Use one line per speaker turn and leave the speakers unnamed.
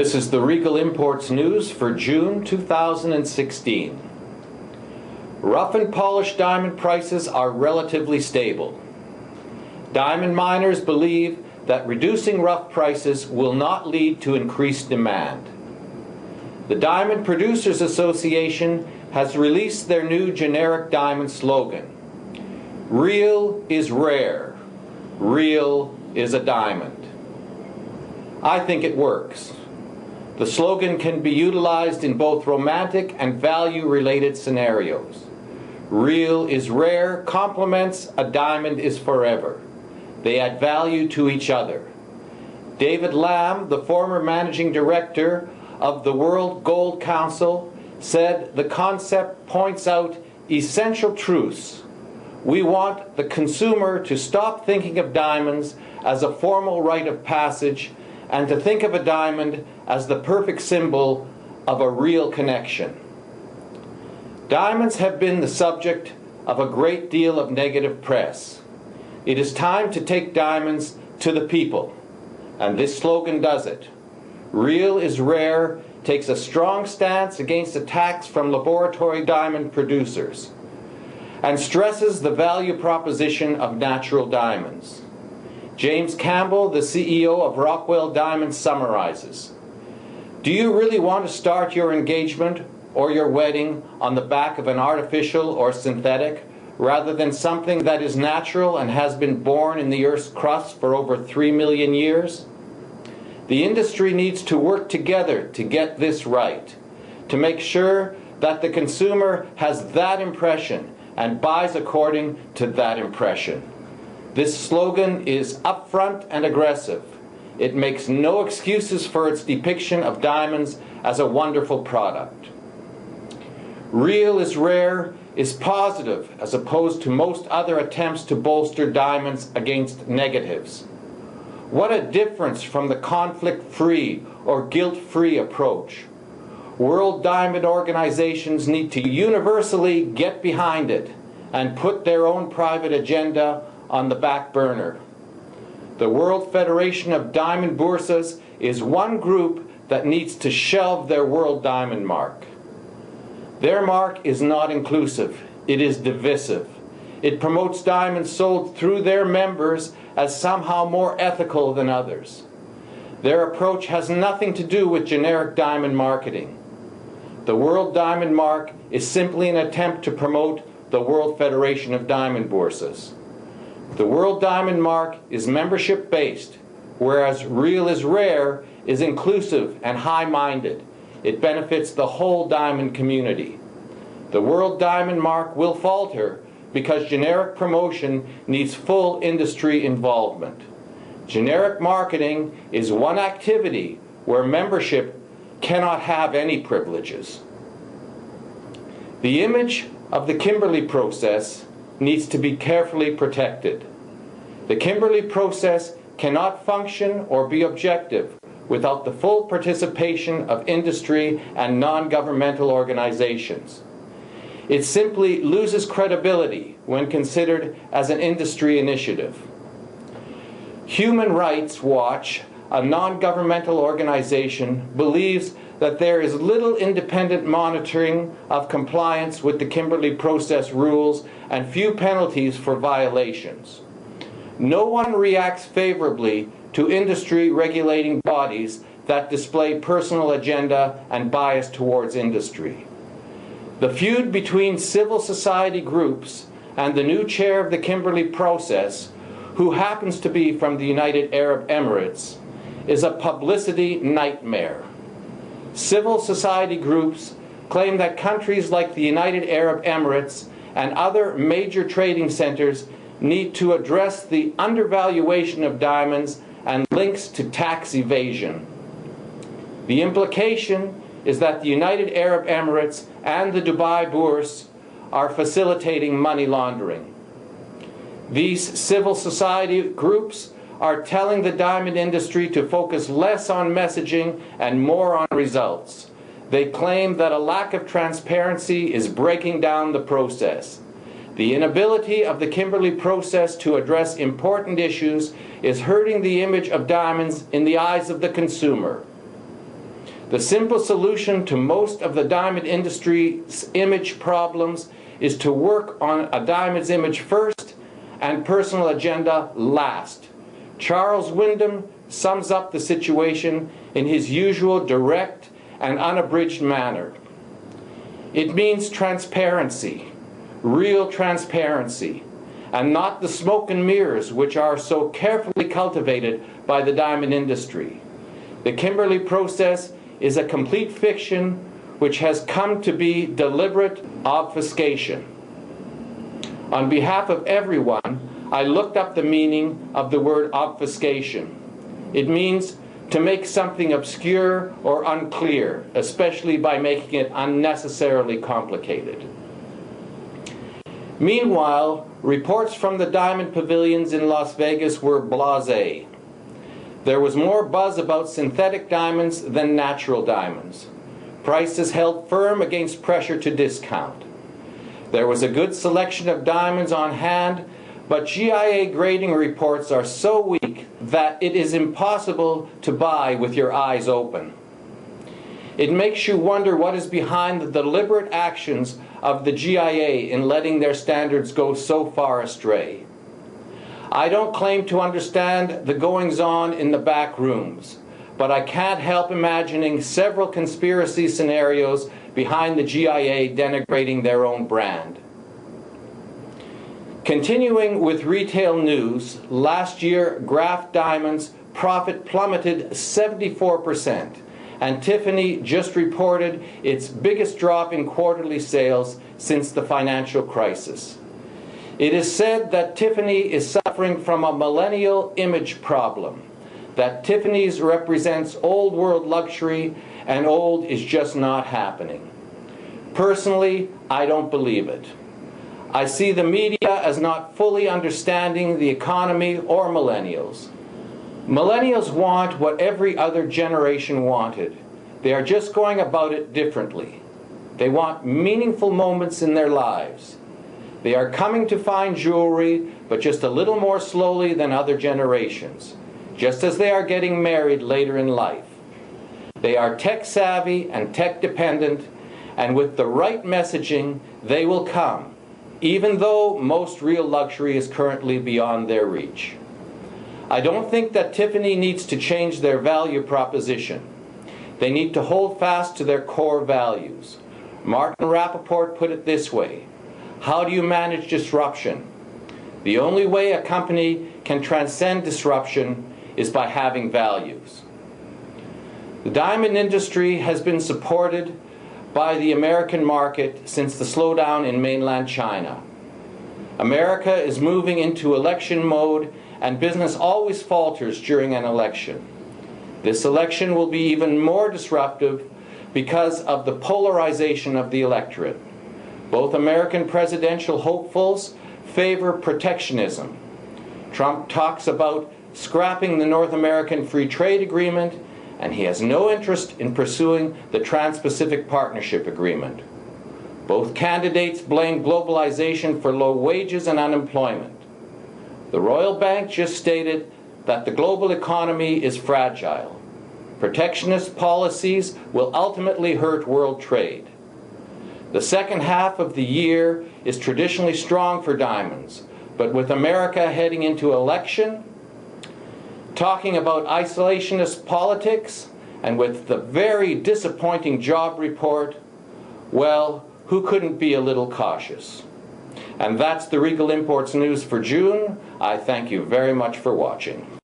This is the Regal Imports News for June 2016. Rough and polished diamond prices are relatively stable. Diamond miners believe that reducing rough prices will not lead to increased demand. The Diamond Producers Association has released their new generic diamond slogan. Real is rare. Real is a diamond. I think it works. The slogan can be utilized in both romantic and value-related scenarios. Real is rare complements a diamond is forever. They add value to each other. David Lamb, the former managing director of the World Gold Council, said the concept points out essential truths. We want the consumer to stop thinking of diamonds as a formal rite of passage and to think of a diamond as the perfect symbol of a real connection. Diamonds have been the subject of a great deal of negative press. It is time to take diamonds to the people, and this slogan does it. Real is rare takes a strong stance against attacks from laboratory diamond producers and stresses the value proposition of natural diamonds. James Campbell, the CEO of Rockwell Diamonds, summarizes, "Do you really want to start your engagement or your wedding on the back of an artificial or synthetic rather than something that is natural and has been born in the Earth's crust for over 3 million years? The industry needs to work together to get this right, to make sure that the consumer has that impression and buys according to that impression. This slogan is upfront and aggressive. It makes no excuses for its depiction of diamonds as a wonderful product. Real is rare is positive as opposed to most other attempts to bolster diamonds against negatives. What a difference from the conflict-free or guilt-free approach. World Diamond organizations need to universally get behind it and put their own private agenda on the back burner. The World Federation of Diamond Boursas is one group that needs to shelve their World Diamond mark. Their mark is not inclusive. It is divisive. It promotes diamonds sold through their members as somehow more ethical than others. Their approach has nothing to do with generic diamond marketing. The World Diamond mark is simply an attempt to promote the World Federation of Diamond Boursas. The World Diamond mark is membership-based, whereas Real is Rare is inclusive and high-minded. It benefits the whole diamond community. The World Diamond mark will falter because generic promotion needs full industry involvement. Generic marketing is one activity where membership cannot have any privileges. The image of the Kimberley process needs to be carefully protected. The Kimberley process cannot function or be objective without the full participation of industry and non-governmental organizations. It simply loses credibility when considered as an industry initiative. Human Rights Watch, a non-governmental organization, believes that there is little independent monitoring of compliance with the Kimberley process rules and few penalties for violations. No one reacts favorably to industry regulating bodies that display personal agenda and bias towards industry. The feud between civil society groups and the new chair of the Kimberley process, who happens to be from the United Arab Emirates, is a publicity nightmare. Civil society groups claim that countries like the United Arab Emirates and other major trading centers need to address the undervaluation of diamonds and links to tax evasion. The implication is that the United Arab Emirates and the Dubai Bourse are facilitating money laundering. These civil society groups are telling the diamond industry to focus less on messaging and more on results. They claim that a lack of transparency is breaking down the process. The inability of the Kimberley process to address important issues is hurting the image of diamonds in the eyes of the consumer. The simple solution to most of the diamond industry's image problems is to work on a diamond's image first and personal agenda last. Charles Wyndham sums up the situation in his usual direct and unabridged manner. It means transparency, real transparency, and not the smoke and mirrors which are so carefully cultivated by the diamond industry. The Kimberley Process is a complete fiction which has come to be deliberate obfuscation. On behalf of everyone, I looked up the meaning of the word obfuscation. It means to make something obscure or unclear, especially by making it unnecessarily complicated. Meanwhile, reports from the diamond pavilions in Las Vegas were blasé. There was more buzz about synthetic diamonds than natural diamonds. Prices held firm against pressure to discount. There was a good selection of diamonds on hand, but GIA grading reports are so weak that it is impossible to buy with your eyes open. It makes you wonder what is behind the deliberate actions of the GIA in letting their standards go so far astray. I don't claim to understand the goings-on in the back rooms, but I can't help imagining several conspiracy scenarios behind the GIA denigrating their own brand. Continuing with retail news, last year Graff Diamonds' profit plummeted 74%, and Tiffany just reported its biggest drop in quarterly sales since the financial crisis. It is said that Tiffany is suffering from a millennial image problem, that Tiffany's represents old world luxury and old is just not happening. Personally, I don't believe it. I see the media as not fully understanding the economy or millennials. Millennials want what every other generation wanted. They are just going about it differently. They want meaningful moments in their lives. They are coming to fine jewelry, but just a little more slowly than other generations, just as they are getting married later in life. They are tech savvy and tech dependent, and with the right messaging, they will come, even though most real luxury is currently beyond their reach. I don't think that Tiffany needs to change their value proposition. They need to hold fast to their core values. Martin Rappaport put it this way: how do you manage disruption? The only way a company can transcend disruption is by having values. The diamond industry has been supported by the American market since the slowdown in mainland China. America is moving into election mode, and business always falters during an election. This election will be even more disruptive because of the polarization of the electorate. Both American presidential hopefuls favor protectionism. Trump talks about scrapping the North American Free Trade Agreement, and he has no interest in pursuing the Trans-Pacific Partnership Agreement. Both candidates blame globalization for low wages and unemployment. The Royal Bank just stated that the global economy is fragile. Protectionist policies will ultimately hurt world trade. The second half of the year is traditionally strong for diamonds, but with America heading into election, talking about isolationist politics, and with the very disappointing job report, well, who couldn't be a little cautious? And that's the Regal Imports news for June. I thank you very much for watching.